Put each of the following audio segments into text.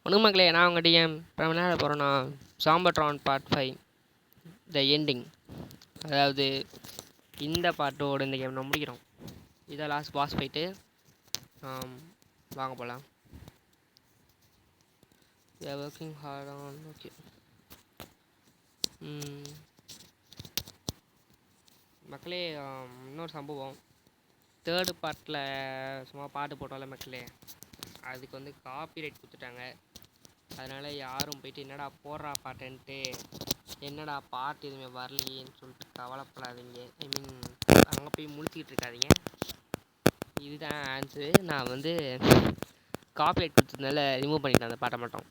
ஒன்றும் மக்களே, நான் உங்கள் டிஎம் இப்போ விளையாட போகிறோன்னா சாம்பட்ரான் பார்ட் 5 த எண்டிங். அதாவது இந்த பாட்டோட இந்த கேம் நம்ம முடிக்கிறோம். இதை லாஸ்ட் பாஸ் போயிட்டு வாங்க போகலாம். Working hard on okay. மக்களே, இன்னொரு சம்பவம். தேர்டு பார்ட்டில் சும்மா பாட்டு போட்டால மக்களே, அதுக்கு வந்து காப்பிரைட் கொடுத்துட்டாங்க. அதனால் யாரும் போயிட்டு என்னடா போடுறா பாட்டுன்ட்டு, என்னடா பாட்டு எதுவுமே வரலையேன்னு சொல்லிட்டு கவலைப்படாதீங்க. ஐ மீன் அங்கே போய் முழிச்சிக்கிட்டு இருக்காதீங்க. இதுதான் ஆன்சரு. நான் வந்து காப்பிரைட் கொடுத்ததுனால ரிமூவ் பண்ணிட்டேன் அந்த பாட்டை மட்டும்.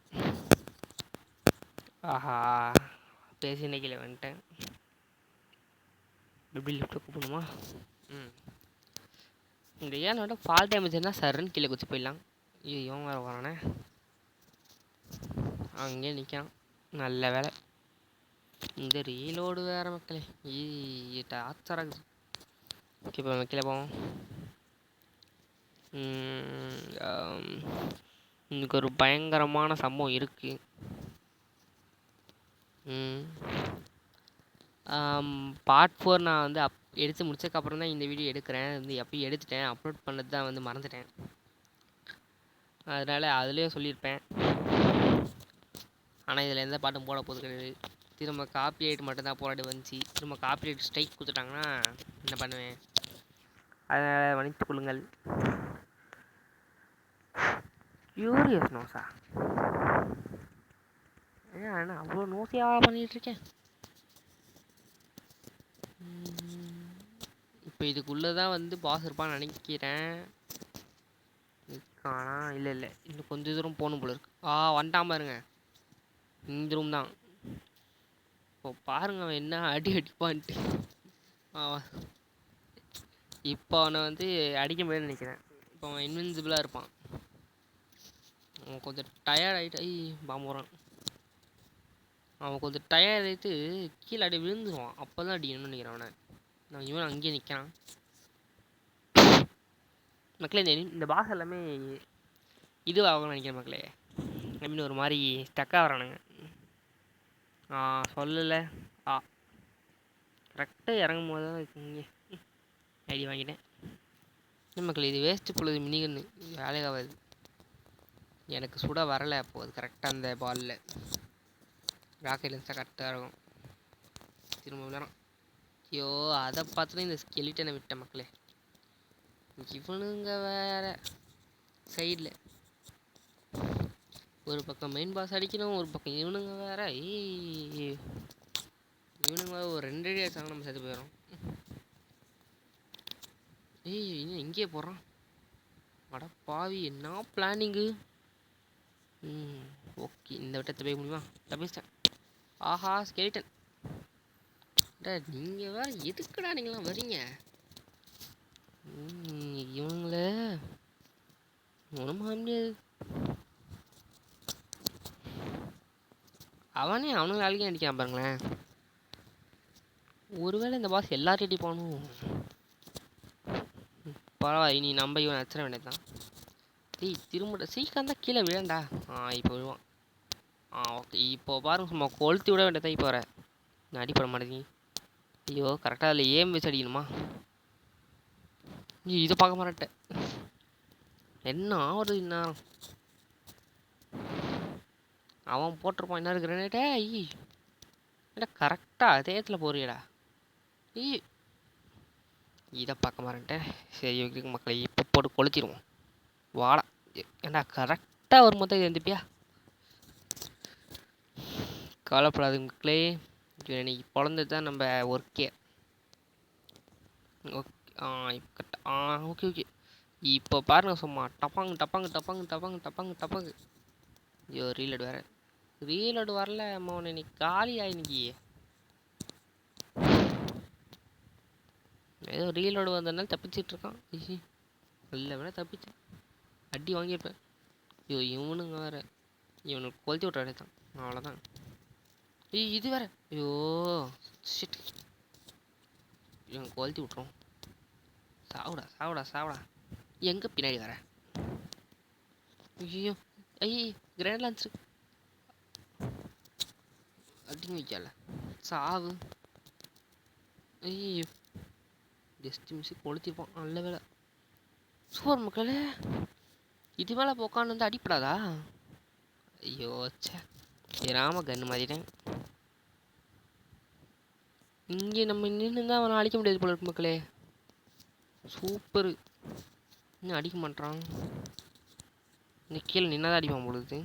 ஆஹா, பேசி இன்னைக்கு வந்துட்டேன். எப்படி லிஃப்ட்டை கூப்பிடணுமா? இந்த ஏன்னோட ஃபால் டேமேஜ் இருந்தால் சருன்னு கீழே குச்சி போயிடலாம். இவன் வேறு வரானே, அங்கேயே நிற்கான். நல்ல வேலை. இந்த ரீலோடு வேறு மக்களே டார்ச்சராக இருக்குது. ஓகே, இப்போ மக்களே போவோம். இன்னைக்கு ஒரு பயங்கரமான சம்பவம் இருக்குது. பார்ட் 4 நான் வந்து எடுத்து முடிச்சதுக்கப்புறம் தான் இந்த வீடியோ எடுக்கிறேன். வந்து எப்பயும் எடுத்துட்டேன், அப்லோட் பண்ணது தான் வந்து மறந்துட்டேன். அதனால் அதுலேயும் சொல்லியிருப்பேன். ஆனால் இதில் எந்த பாட்டும் போட போது கிடையாது. திரும்ப காப்பிரைட் மட்டும்தான் போராடி வந்துச்சு. திரும்ப காப்பிரைட் ஸ்ட்ரைக் கொடுத்துட்டாங்கன்னா என்ன பண்ணுவேன்? அதனால் மன்னித்துக் கொள்ளுங்கள். க்யூரியஸ் நோஸா? ஏன்னா அவ்வளோ நோசியாக பண்ணிகிட்ருக்கேன். இப்போ இதுக்குள்ளே தான் வந்து பாஸ் இருப்பான்னு நினைக்கிறேன். நிற்கானா? இல்லை இன்னும் கொஞ்சம் தூரம் போகணும் போல இருக்கு. வந்துட்டான் பாருங்க, இந்த ரூம் தான். இப்போ பாருங்க அவன் என்ன அடிப்பான்ட்டு. இப்போ அவனை வந்து அடிக்க முடியாதுன்னு நினைக்கிறேன். இப்போ அவன் இன்வின்சிபிளாக இருப்பான். அவன் கொஞ்சம் டயர்ட் ஆகிட்டு பாம்பு வரான். அவன் கொஞ்சம் டயர்ட் ஆகிட்டு கீழே அடி விழுந்துருவான். அப்போ தான் அடிக்கணும்னு நினைக்கிறேன் அவனை. நான் இவன் அங்கேயே நிற்கிறான். மக்களே, இந்த பாஸ் எல்லாமே இதுவாகணும்னு நினைக்கிறேன் மக்களே. ஐ மீன் ஒரு மாதிரி ஸ்டக்காக வரானுங்க. சொல்லலை. கரெக்டாக இறங்கும் போது தான் இங்கே ஐடி வாங்கிட்டேன். மக்களே, இது வேஸ்ட்டு பொழுது மினிகன்னு வேலையாகாது. எனக்கு சுட வரலை அப்போது கரெக்டாக அந்த பாலில் ராக்கெட் லென்ஸாக கரெக்டாக இருக்கும். திரும்ப நேரம் ஐயோ, அதை பார்த்துட்டு இந்த ஸ்கெலிட்டனை விட்ட மக்களே. இவனுங்க வேறு சைடில் ஒரு பக்கம் மெயின் பாஸ் அடிக்கணும், ஒரு பக்கம் இவனுங்க வேறு. இவனுங்க வேறு ஒரு 2 அடி அடிச்சாங்க நம்ம செத்து போயிடும். இன்னும் இங்கேயே போடுறான். அட பாவி, என்ன பிளானிங்கு. ஓகே, இந்த விட்டத்தை போய் முடியுமா? தப்பிச்சிட்டேன். ஆஹா, ஸ்கெலிட்டன். நீங்கள் வேறு எதுக்குடா நீங்களாம் வரீங்க? இவங்கள ஒன்றும் பண்ண முடியாது. அவனுங்க வேலைக்கு அடிக்காம பாருங்களேன். ஒருவேளை இந்த பாஸ் எல்லார்கிட்டையும் போகணும். பரவாயில்ல, இனி நம்ம இவன் அச்சர வேண்டியதான். திரும்ப சீக்கிரம் தான் கீழே விழண்டா. இப்போ விழுவான். ஓகே, இப்போ பாருங்க, சும்மா கொளுத்தி விட வேண்டியதான். இப்போ வர நான் அடிப்பட மாட்டேங்க. ஐயோ, கரெக்டாக அதில் ஏம் வச்சு அடிக்கணுமா? இதை பார்க்க மாட்டேன். என்ன ஆகுது இந்நேரம்? அவன் போட்டிருப்பான் என்ன இருக்கிறேன்டே. ஏடா கரெக்டாக அதே இடத்துல போறியடா. இதை பார்க்க மாட்டேன். சரி ஓகே மக்களை, இப்போ போட்டு கொளுத்திடுவோம். வாடா. ஏண்டா கரெக்டாக ஒரு மொத்தம் எழுந்துப்பியா? கவலைப்படாது மக்களே, இன்னைக்கு பிறந்தது தான் நம்ம ஒர்க்கே. ஓகே இப்போ கரெக்டாக ஓகே. இப்போ பாருங்கள், சும்மா டப்பாங்கு டப்பாங்கு டப்பாங்கு டப்பாங்கு டப்பாங்கு டப்பாங்கு. ஐயோ, ரீலோடு வேறு. ரீலோடு வரல அம்மா, இன்னைக்கு காலி ஆயினிக்கி. ஏதோ ரீலோடு வந்ததுனால தப்பிச்சிட்ருக்கான். நல்ல வேணா தப்பிச்சேன், அடி வாங்கியிருப்பேன். ஐயோ, இவனுங்க வேறு. இவனுக்கு கொளுத்தி விட்ற தான், அவ்வளோதான். இது வேறு. ஐயோ ஷிட், இவன் கொளுத்தி விட்ருவோம். சாவுடா. எங்கே பின்னாடி வர? ஐயோ கிரேண்ட் லான்ச்சு அடிங்க வைக்கல சாவு. ஐயோ ஜஸ்ட் மிஸ் கொளுத்திருப்போம். நல்ல வேலை. சூப்பர் மக்களே. இது மேலே உட்காந்து வந்து அடிப்படாதா? ஐயோ சே ராம கன்று மாதிரிட்டேன். இங்கே நம்ம நின்று தான் அவனை அடிக்க முடியாது போல இருக்கு மக்களே. சூப்பரு. இன்னும் அடிக்க மாட்டான். இன்னும் கீழே நின்னதான் அடிப்பான் பொழுது.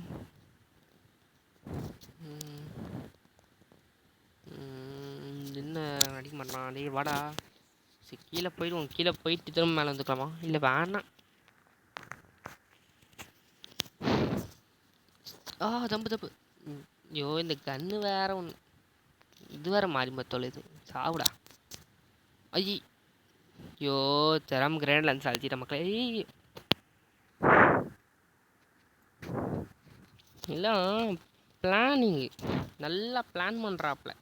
என்ன அடிக்க மாட்டான். டேய் வாடா. சரி கீழே போயிடுவோம். கீழே போயிட்டு திரும்ப மேலே வந்துக்கலாமா? இல்லை வேணாம். தப்பு. ஐயோ இந்த கன்று வேற ஒன்று. இது வேற மாறி மத்தோல இது. சாவுடா. ஐயோ தரம் கிரேண்ட் லன்ஸ் அழிச்சிட்ட மக்களே. எல்லாம் பிளானிங்கு. நல்லா பிளான் பண்ணுறாப்புல.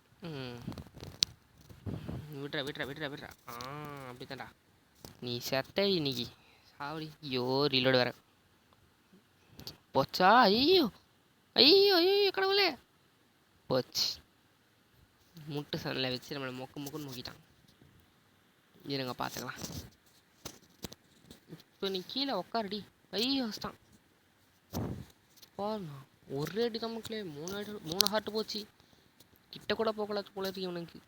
விட்றா. அப்படித்தான்டா. நீ செத்த இன்னைக்கு சாவடி. ஐயோ ரீலோடு வேற போச்சா? ஐயோ கடவுளே போச்சு. முட்டு சனில் வச்சு நம்மளை மொக்குன்னு மொக்கிட்டான். இருங்க பார்த்துக்கலாம். இப்போ நீ கீழே உக்காரடி. ஐயோ வச்சிட்டான் பாருண்ணா. ஒரு அடி தான் மக்களே. 3 ஹார்ட் போச்சு. கிட்ட கூட போகக்கூடாது போல இருக்கு இவனுக்கு.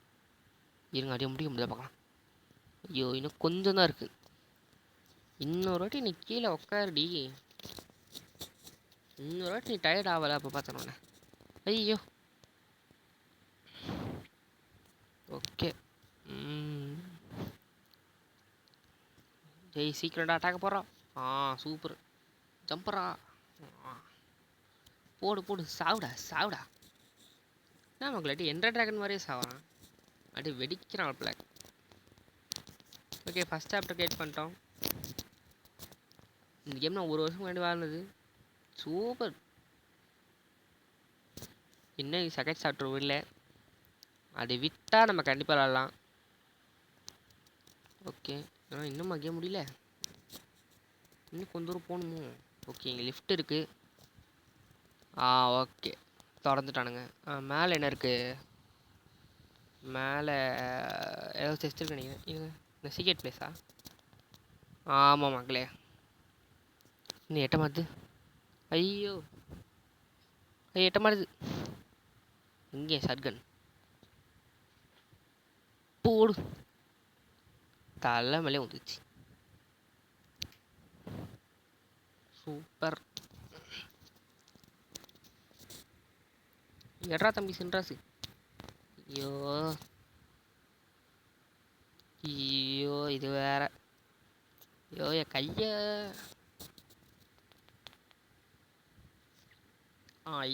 இருங்க அடிய முடியாது பார்க்கலாம். ஐயோ இன்னும் கொஞ்சம் தான் இருக்குது. இன்னொரு வாட்டி நீ கீழே உக்காரடி. இன்னொரு வாட்டி நீ டயர்ட் ஆகலை. அப்போ பார்த்தோன்னே ஐயோ ஓகே. ஜெய் சீக்கிரம்டா அட்டாக்க போகிறான். சூப்பர் ஜம்பரா. போடு சாவுடா. என்ன மக்களாட்டி என்ற ட்ராகன் மாதிரியே சாவான். அப்படியே வெடிக்கிறான் block. Okay first chapter create பண்ணிட்டோம். இந்த கேம் நான் 1 வருஷம் முன்னாடி வாழ்ந்தது. சூப்பர். இன்னும் செகண்ட் சாப்டர் இல்லை. அதை விட்டால் நம்ம கண்டிப்பாக விளாட்லாம். ஓகே ஆனால் இன்னும் கேம் முடியல. இன்னும் கொஞ்சம் தூரம் போகணுமோ? ஓகே இங்கே லிஃப்ட் இருக்குது. ஓகே திறந்துட்டானுங்க. மேலே என்ன இருக்குது? மேலே ஏதோ செஸ்ட் இருக்கு நினைக்கிறேன். இது இந்த சீக்ரெட் பிளேஸா? ஆமாம் மக்களே. இன்னும் எட்ட மாட்டுது. ஐயோ எட்ட மாட்டுது. இங்கே ஷாட்கன் போடு. தலை மேலே வந்துச்சு. சூப்பர். எட்ரா தம்பி சின்ராசு. ஐயோ இது வேற. என் கைய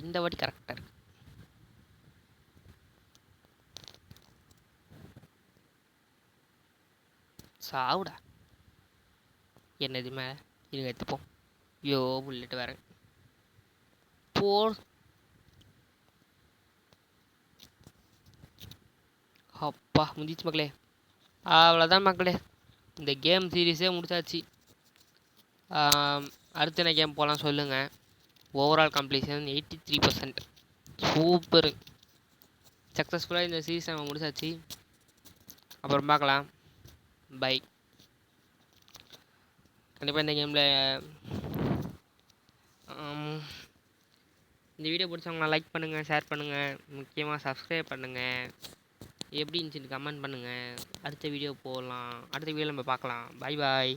இந்த வாட்டி கரெக்டாக இருக்கு. சாவுடா. என்னது மேலே இருங்க எடுத்துப்போம். புல்லட்டு வேற போ. அப்பா முடிச்சு மக்களே. அவ்வளோதான் மக்களே. இந்த கேம் சீரீஸே முடிச்சாச்சு. அடுத்த என்ன கேம் போகலாம் சொல்லுங்கள். Overall completion 83%. சூப்பர். சக்ஸஸ்ஃபுல்லாக இந்த சீரீஸ் நம்ம முடிச்சாச்சு. அப்புறம் பார்க்கலாம். பை. கண்டிப்பாக இந்த கேமில் இந்த வீடியோ பிடிச்சவங்களா லைக் பண்ணுங்கள், ஷேர் பண்ணுங்கள், முக்கியமாக சப்ஸ்கிரைப் பண்ணுங்கள். எப்படி இருந்துச்சுன்னு கமெண்ட் பண்ணுங்கள். அடுத்த வீடியோ போடலாம். அடுத்த வீடியோவில் நம்ம பார்க்கலாம். பாய்.